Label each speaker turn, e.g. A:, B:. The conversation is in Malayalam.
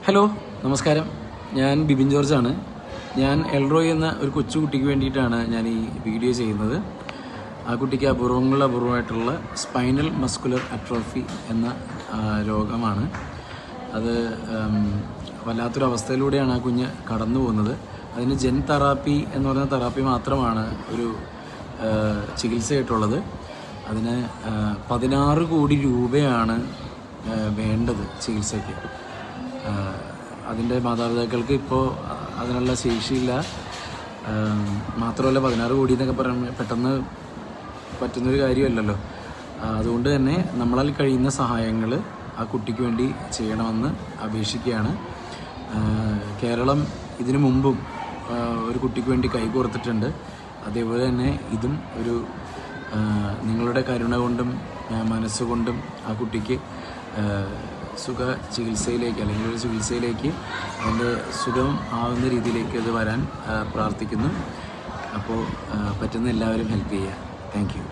A: ഹലോ, നമസ്കാരം. ഞാൻ ബിബിൻ ജോർജാണ്. ഞാൻ എൽറോയ് എന്ന ഒരു കൊച്ചുകുട്ടിക്ക് വേണ്ടിയിട്ടാണ് ഞാൻ ഈ വീഡിയോ ചെയ്യുന്നത്. ആ കുട്ടിക്ക് അപൂർവമായിട്ടുള്ള സ്പൈനൽ മസ്കുലർ അട്രോഫി എന്ന രോഗമാണ്. അത് വല്ലാത്തൊരവസ്ഥയിലൂടെയാണ് ആ കുഞ്ഞ് കടന്നു പോകുന്നത്. അതിന് ജെൻ തെറാപ്പി എന്ന് പറയുന്ന തെറാപ്പി മാത്രമാണ് ഒരു ചികിത്സയായിട്ടുള്ളത്. അതിന് 16 കോടി രൂപയാണ് വേണ്ടത് ചികിത്സയ്ക്ക്. അതിൻ്റെ മാതാപിതാക്കൾക്ക് ഇപ്പോൾ അതിനുള്ള ശേഷിയില്ല. മാത്രമല്ല 16 കോടി എന്നൊക്കെ പറയുമ്പോൾ പെട്ടെന്ന് പറ്റുന്നൊരു കാര്യമല്ലല്ലോ. അതുകൊണ്ട് തന്നെ നമ്മളാൽ കഴിയുന്ന സഹായങ്ങൾ ആ കുട്ടിക്ക് വേണ്ടി ചെയ്യണമെന്ന് അപേക്ഷിക്കുകയാണ്. കേരളം ഇതിനു മുമ്പും ഒരു കുട്ടിക്ക് വേണ്ടി കൈകോർത്തിട്ടുണ്ട്. അതേപോലെ തന്നെ ഇതും ഒരു നിങ്ങളുടെ കരുണ കൊണ്ടും മനസ്സുകൊണ്ടും ആ കുട്ടിക്ക് സുഖ ചികിത്സയിലേക്ക് അല്ലെങ്കിൽ ഒരു ചികിത്സയിലേക്ക് അതിൻ്റെ സുഖം ആവുന്ന രീതിയിലേക്ക് അത് വരാൻ പ്രാർത്ഥിക്കുന്നു. അപ്പോൾ പറ്റുന്ന എല്ലാവരും ഹെൽപ്പ് ചെയ്യുക. Thank you.